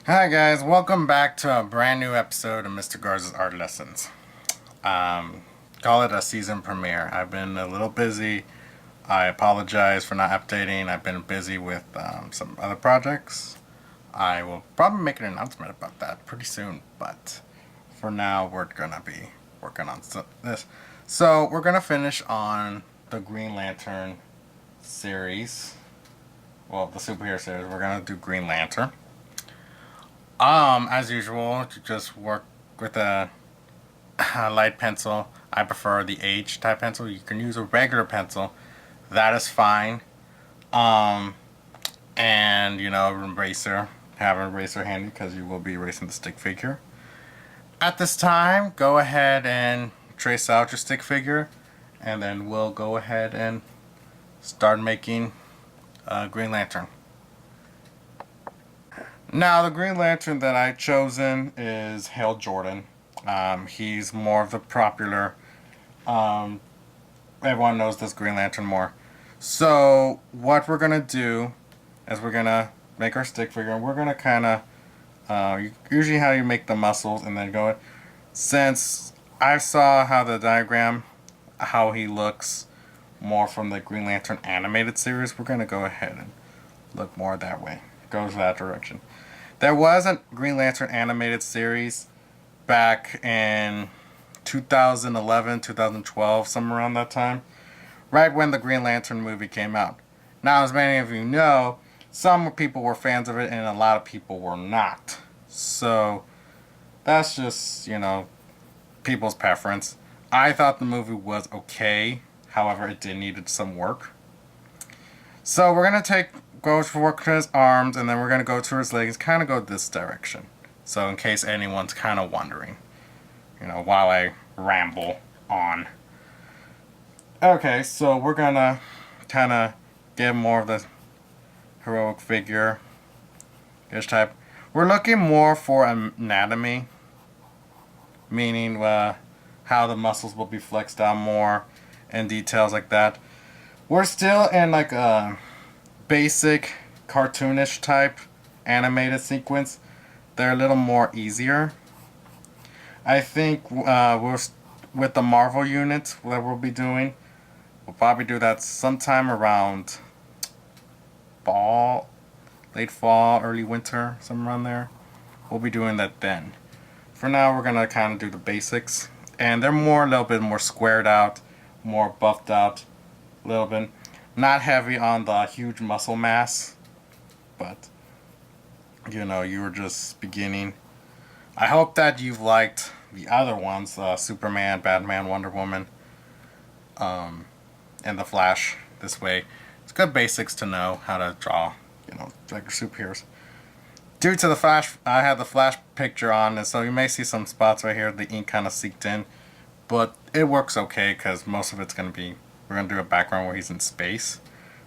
Hi guys, welcome back to a brand new episode of Mr. Garza's Art Lessons. Call it a season premiere. I've been a little busy. I apologize for not updating. I've been busy with some other projects. I will probably make an announcement about that pretty soon, but for now we're gonna be working on this. So we're gonna finish on the Green Lantern series. Well, the superhero series. We're gonna do Green Lantern. As usual, to just work with a light pencil. I prefer the H type pencil. You can use a regular pencil. That is fine. Um, and eraser. Have an eraser handy because you will be erasing the stick figure. At this time, go ahead and trace out your stick figure, and then we'll go ahead and start making Green Lantern. Now, the Green Lantern that I've chosen is Hale Jordan. He's more of the popular. Um, Everyone knows this Green Lantern more. So, what we're gonna do is we're gonna make our stick figure, and we're gonna kind of usually how you make the muscles, and then go. Since I saw how the diagram, how he looks more from the Green Lantern animated series, we're gonna go ahead and look more that way. Goes that direction. There was a Green Lantern animated series back in 2011, 2012, somewhere around that time, right when the Green Lantern movie came out. Now, as many of you know, some people were fans of it and a lot of people were not. So, that's just, people's preference. I thought the movie was okay, however, it did needed some work. So, we're going to go to his arms, and then we're going to go to his legs, kind of go this direction. So, in case anyone's kind of wondering, while I ramble on. Okay, so we're going to kind of get more of the heroic figure ish type. We're looking more for anatomy, meaning how the muscles will be flexed out more and details like that. We're still in like a basic cartoonish type animated sequence. They're a little more easier. I think with the Marvel unit that we'll be doing, we'll probably do that sometime around fall, late fall, early winter, somewhere around there. We'll be doing that then. For now, we're gonna kind of do the basics, and they're a little bit more squared out, more buffed out, a little bit. Not heavy on the huge muscle mass, but you were just beginning. I hope that you've liked the other ones, Superman, Batman, Wonder Woman, and the Flash. This way, it's good basics to know how to draw, like superheroes. Due to the Flash, I had the Flash picture on, and so you may see some spots right here. The ink kind of seeped in, but it works okay because most of it's we're gonna do a background where he's in space.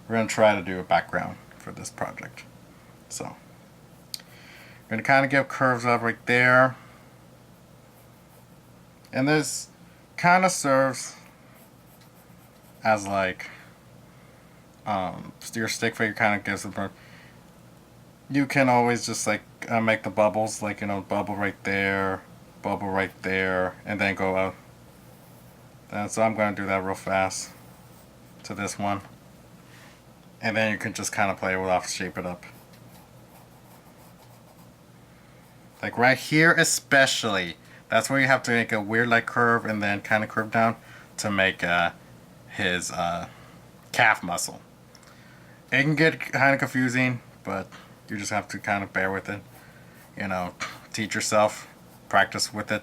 We're gonna try to do a background for this project. So, we're gonna kind of give curves up right there. And this kind of serves as like your stick figure kind of gives it. You can always just like make the bubbles, like bubble right there, and then go out. And so I'm going to do that real fast to this one, and then you can just kind of play with off, shape it up. Like right here, especially. That's where you have to make a weird like curve and then kind of curve down to make his calf muscle. It can get kind of confusing, but you just have to kind of bear with it. Teach yourself, practice with it.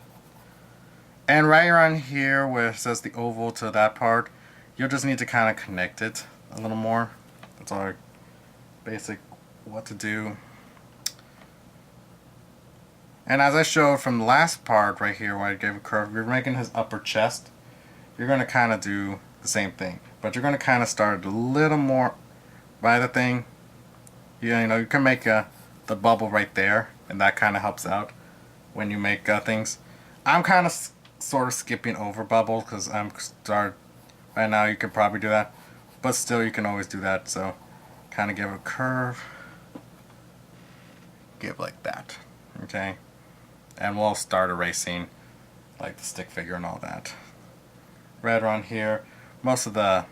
And right around here where it says the oval to that part, you'll just need to kind of connect it a little more. That's all basic what to do. And as I showed from the last part right here where I gave a curve, you're making his upper chest. You're going to kind of do the same thing. But you're going to kind of start a little more by the thing. You can make the bubble right there, and that kind of helps out when you make things. I'm kind of sort of skipping over bubbles because I'm right now. You could probably do that, but still you can always do that. So kind of give a curve, give like that. Okay, and we'll start erasing like the stick figure and all that. Right around here, most of the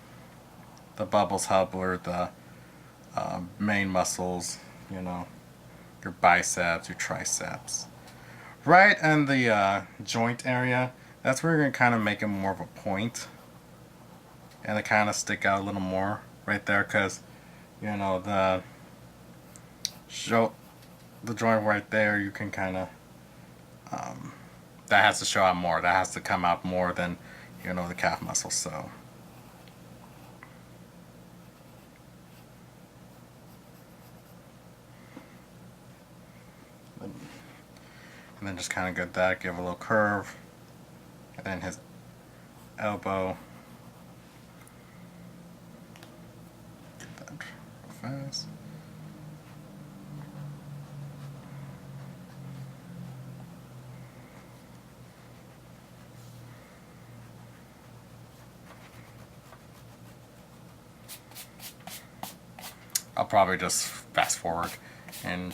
bubbles help with the main muscles, you know, your biceps, your triceps. Right in the joint area, that's where you're going to kind of make it more of a point. And it kind of stick out a little more right there because, you know, the joint right there, you can kind of, that has to show out more. That has to come out more than, you know, the calf muscle. So. And then just kind of get that, give a little curve. And then his elbow. Get that real fast. I'll probably just fast forward and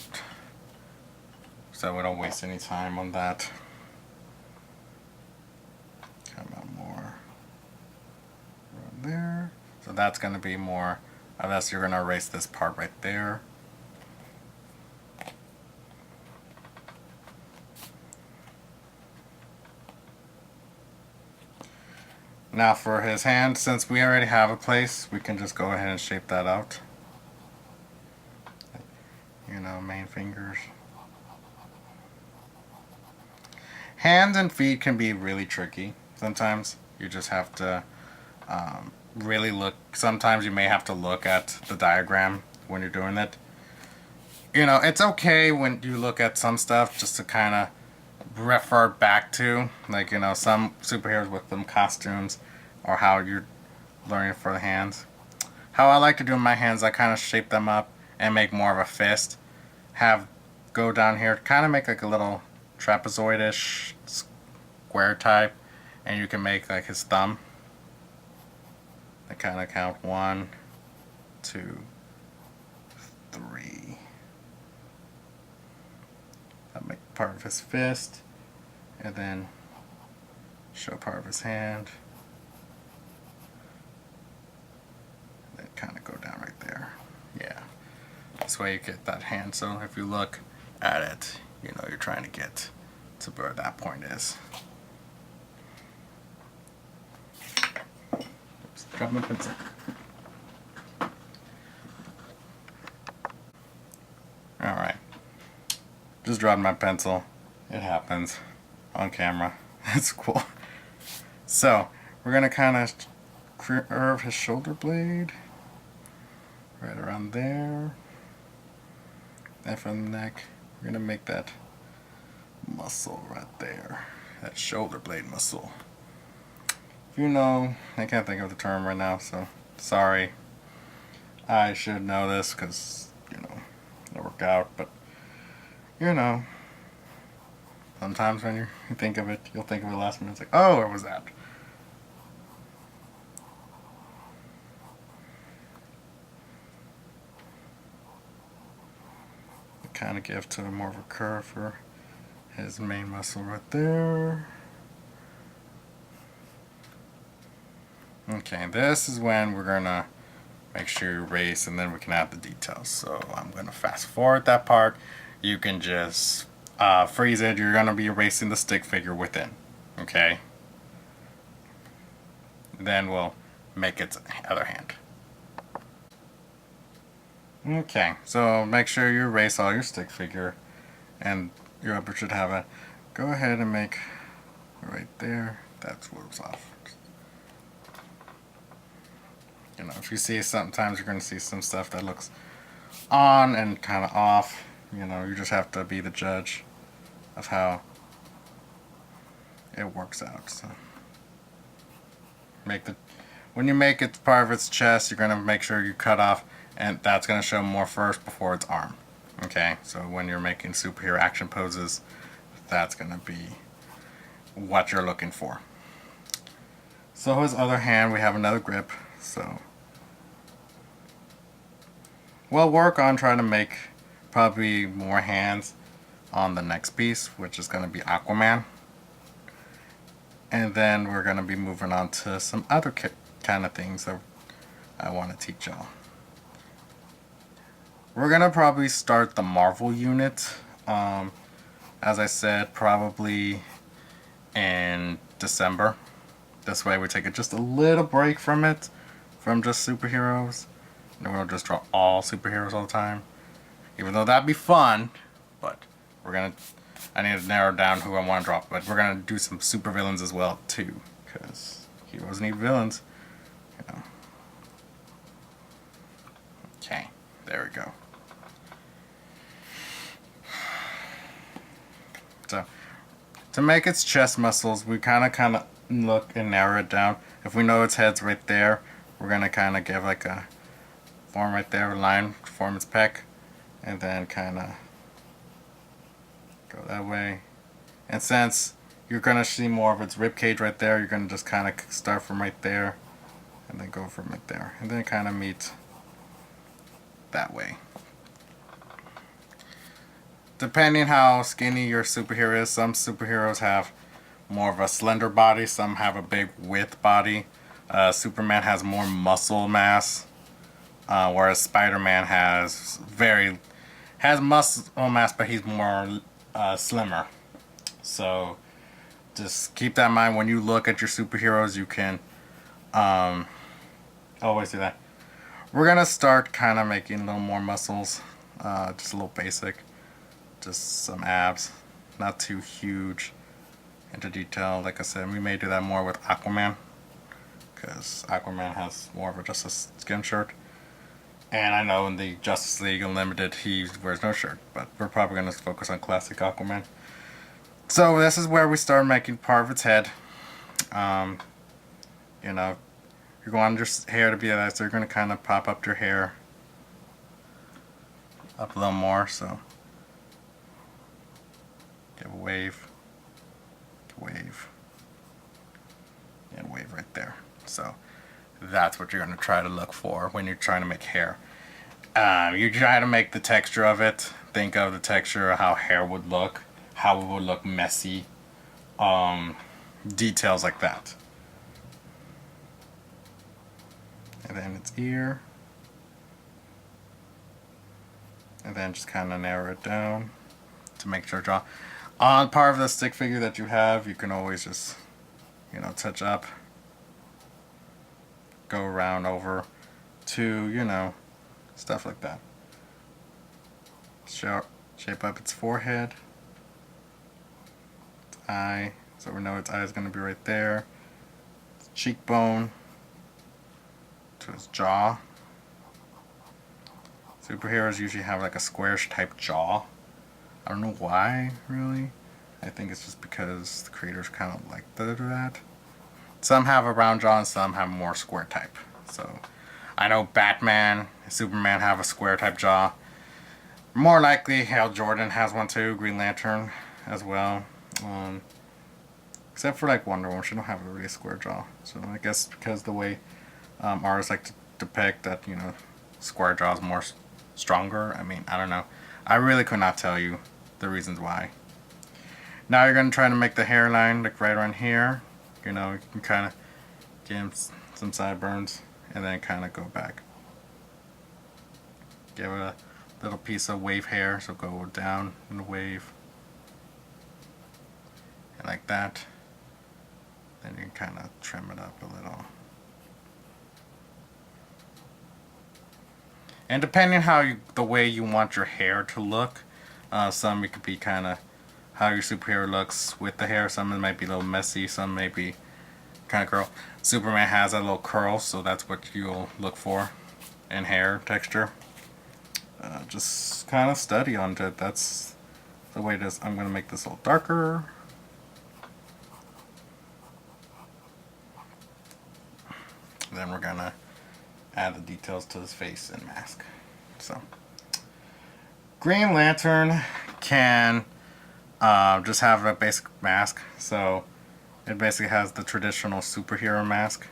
so we don't waste any time on that. Come out more right there. So that's going to be more, unless you're going to erase this part right there. Now for his hand, since we already have a place, we can just go ahead and shape that out. You know, main fingers. Hands and feet can be really tricky. Sometimes you just have to really look. Sometimes you may have to look at the diagram when you're doing it. You know, it's okay when you look at some stuff just to kind of refer back to, like, you know, some superheroes with them costumes or how you're learning for the hands. How I like to do my hands, I kind of shape them up and make more of a fist. Have go down here, kind of make like a little trapezoidish square type, and you can make like his thumb. I kind of count 1, 2, 3. That make part of his fist, and then show part of his hand. And then kind of go down right there. Yeah. This way you get that hand. So if you look at it, you know you're trying to get to where that point is. Oops, drop my pencil. Alright. Just dropped my pencil. It happens on camera. That's cool. So we're going to kind of curve his shoulder blade right around there. And from the neck, we're going to make that muscle right there. That shoulder blade muscle. If you know, I can't think of the term right now, so sorry. I should know this because, you know, it worked out, but, you know, sometimes when you think of it, you'll think of it last minute. It's like, oh, where was that? Kind of give to more of a curve for his main muscle right there. Okay, this is when we're gonna make sure you erase and then we can add the details. So I'm gonna fast forward that part. You can just freeze it. You're gonna be erasing the stick figure within. Okay. Then we'll make its other hand. Okay, so make sure you erase all your stick figure and your upper should have it. Go ahead and make right there. That's what was off. You know, if you see, sometimes you're going to see some stuff that looks on and kind of off. You know, you just have to be the judge of how it works out. So when you make it part of its chest, you're going to make sure you cut off, and that's going to show more first before its arm. Okay, so when you're making superhero action poses, that's going to be what you're looking for. So his other hand, we have another grip. So we'll work on trying to make probably more hands on the next piece, which is going to be Aquaman. And then we're going to be moving on to some other kind of things that I want to teach y'all. We're going to probably start the Marvel unit. As I said, probably in December. This way we take just a little break from it, from just superheroes. And we don't just draw all superheroes all the time. Even though that'd be fun, but I need to narrow down who I want to draw. But we're gonna do some supervillains as well too, because heroes need villains. You know. Okay, there we go. So, to make its chest muscles, we kind of look and narrow it down. If we know its head's right there, we're gonna kind of give like a form right there, a line, form its pec, and then kind of go that way. And since you're gonna see more of its rib cage right there, you're gonna just kind of start from right there, and then go from right there, and then kind of meet that way. Depending how skinny your superhero is, some superheroes have more of a slender body, some have a big width body. Superman has more muscle mass, whereas Spider-Man has muscle mass, but he's more slimmer. So just keep that in mind when you look at your superheroes. You can always do that. We're gonna start kind of making a little more muscles, just a little basic. Just some abs, not too huge into detail. Like I said, we may do that more with Aquaman, because Aquaman has more of just a skin shirt. And I know in the Justice League Unlimited he wears no shirt, but we're probably going to focus on classic Aquaman. So this is where we start making part of its head. You know, you're going your hair to be that, so you're going to kind of pop up your hair up a little more, so give a wave, and wave right there. So that's what you're going to try to look for when you're trying to make hair. You try to make the texture of it. Think of the texture of how hair would look, how it would look messy, details like that. And then its ear. And then just kind of narrow it down to make sure draw. On part of the stick figure that you have, you can always just, touch up, go around over to, stuff like that. Shape up its forehead, its eye, so we know its eye is going to be right there, its cheekbone, to its jaw. Superheroes usually have like a squarish type jaw. I don't know why, really. I think it's just because the creators kind of like to do that. Some have a round jaw and some have more square type. So I know Batman and Superman have a square type jaw. More likely Hal Jordan has one too, Green Lantern as well. Except for like Wonder Woman, she don't have a really square jaw. So I guess because the way artists like to depict that, square jaw is more stronger. I mean, I don't know. I really could not tell you the reasons why. Now you're going to try to make the hairline like right around here. You can kind of give him some sideburns and then kind of go back. Give it a little piece of wave hair, so go down in the wave. And like that. Then you can kind of trim it up a little. And depending how the way you want your hair to look, some it could be kind of how your superhero looks with the hair. Some it might be a little messy, some may be kind of curl. Superman has a little curl, so that's what you'll look for in hair texture. Just kind of study on it. That's the way it is. I'm going to make this a little darker. Then we're going to add the details to his face and mask. So Green Lantern can just have a basic mask. So it basically has the traditional superhero mask.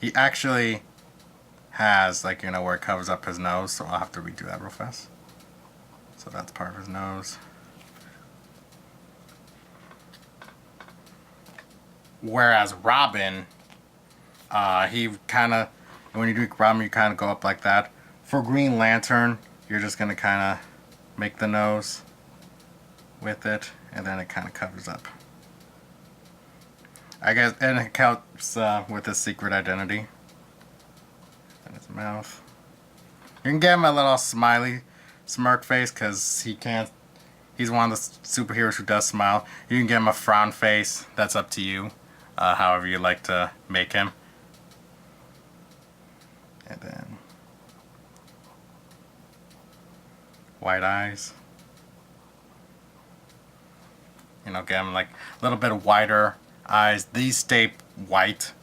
He actually has, like, you know, where it covers up his nose, so I'll have to redo that real fast. So that's part of his nose. Whereas Robin, he kind of, when you do Robin, you kind of go up like that. For Green Lantern, you're just going to kind of make the nose with it, and then it kind of covers up. I guess, and it helps with his secret identity. And his mouth. You can give him a little smiley smirk face because he's one of the superheroes who does smile. You can give him a frown face. That's up to you. However you like to make him. And then white eyes. You know, give him like a little bit wider eyes. These stay white.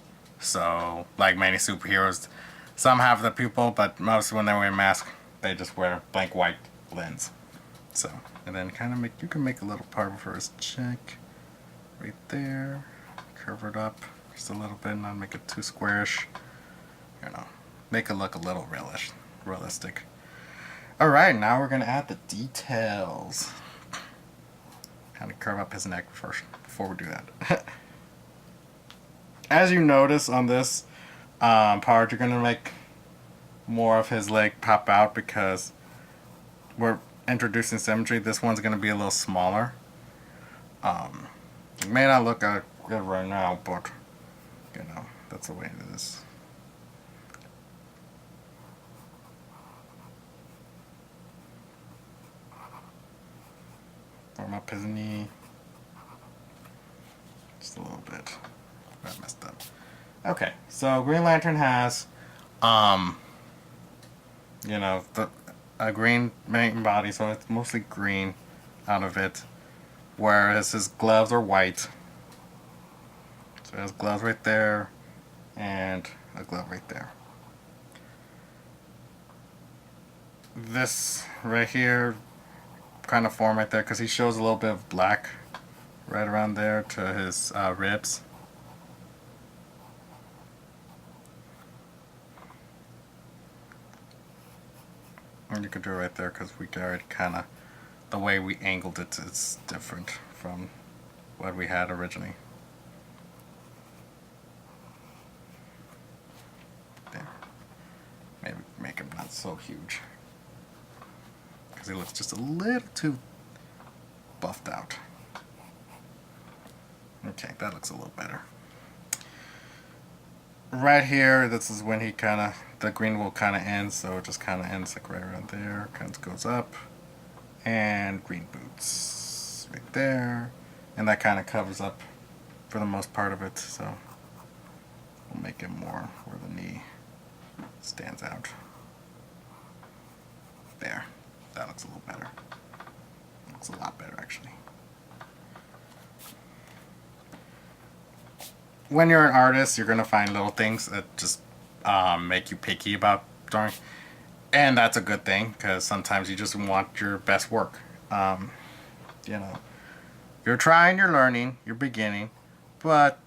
So, like many superheroes, some have the pupil, but most when they wear a mask, they just wear blank white lens. So, and then kind of you can make a little part for his cheek. Right there. Cover it up just a little bit, not make it too squarish. You know, make it look a little realistic. Alright, now we're going to add the details. Kind of curve up his neck first before we do that. As you notice on this part, you're going to make more of his leg pop out because we're introducing symmetry. This one's going to be a little smaller. It may not look good right now, but you know, that's the way it is. Warm up his knee. Just a little bit. I messed up. Okay, so Green Lantern has, you know, a green main body, so it's mostly green out of it. Whereas his gloves are white. So he has gloves right there and a glove right there. This right here kind of form right there because he shows a little bit of black right around there to his ribs. And you could do it right there because we already kind of, the way we angled it is different from what we had originally. There. Maybe make him not so huge because he looks just a little too buffed out. Okay, that looks a little better. Right here, this is when he kind of, the green will kind of end, so it just kind of ends like right around there, kind of goes up. And green boots right there, and that kind of covers up for the most part of it, so we'll make it more where the knee stands out. There, that looks a little better. Looks a lot better actually. When you're an artist, you're gonna find little things that just make you picky about drawing. And that's a good thing, because sometimes you just want your best work. You know, you're trying, you're learning, you're beginning, but,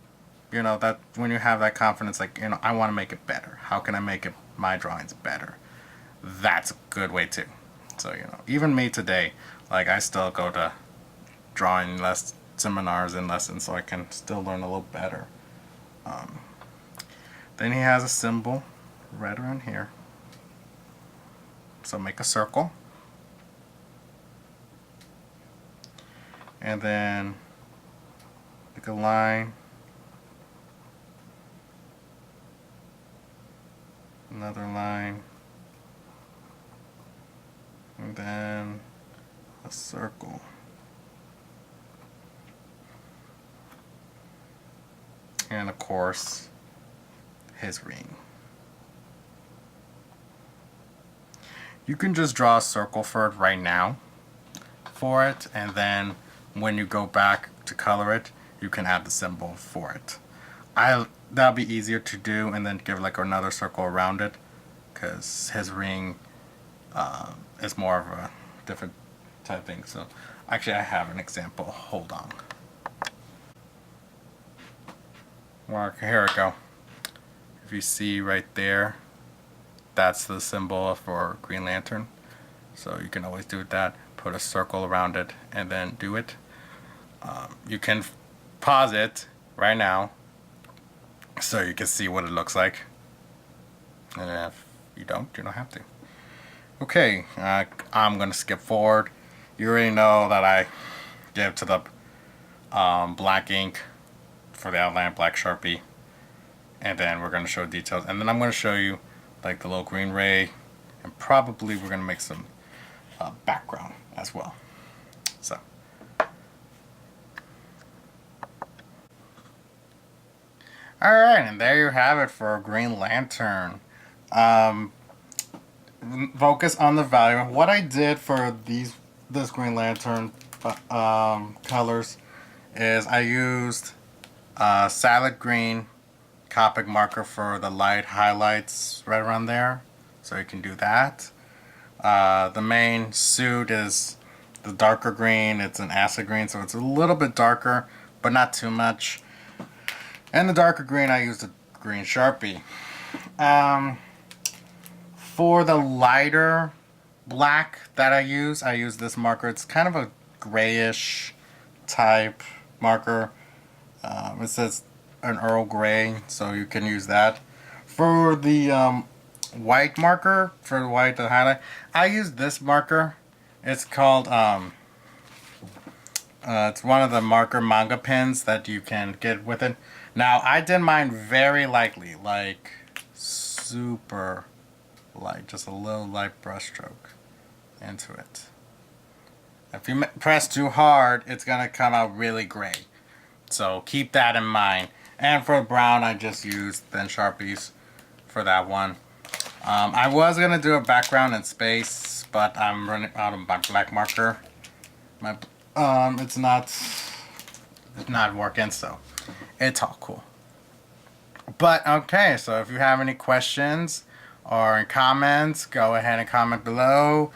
you know, that when you have that confidence, like, you know, I want to make it better. How can I make it, my drawings better? That's a good way too. So, you know, even me today, like, I still go to drawing seminars and lessons so I can still learn a little better. Then he has a symbol right around here. So make a circle. And then make a line. Another line. And then a circle. And of course, his ring. You can just draw a circle for it right now for it, and then when you go back to color it, you can add the symbol for it. That'll be easier to do, and then give like another circle around it, because his ring is more of a different type thing. So actually I have an example. Hold on. Well, here we go. If you see right there, that's the symbol for Green Lantern. So you can always do that. Put a circle around it and then do it. You can pause it right now so you can see what it looks like. And if you don't have to. Okay, I'm going to skip forward. You already know that I give to the black ink for the outline, black Sharpie. And then we're going to show details. And then I'm going to show you like the little green ray. And probably we're going to make some background as well. So. Alright, and there you have it for Green Lantern. Focus on the value. What I did for this Green Lantern colors is I used salad green Copic marker for the light highlights right around there, so you can do that. The main suit is the darker green. It's an acid green, so it's a little bit darker, but not too much. And the darker green, I used a green Sharpie. For the lighter black that I use this marker. It's kind of a grayish type marker. It says an Earl Grey, so you can use that. For the white marker, for the white to highlight, I use this marker. It's called, it's one of the marker manga pens that you can get with it. Now, I did mine very lightly, like super light, just a little light brush stroke into it. If you press too hard, it's going to come out really gray. So keep that in mind. And for brown, I just used thin Sharpies for that one. I was going to do a background in space, but I'm running out of my black marker. It's not working, so it's all cool. But okay, so if you have any questions or comments, go ahead and comment below.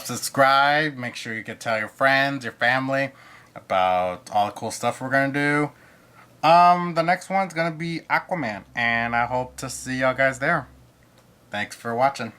Subscribe. Make sure you can tell your friends, your family about all the cool stuff we're gonna do. The next one's gonna be Aquaman, and I hope to see y'all guys there. Thanks for watching.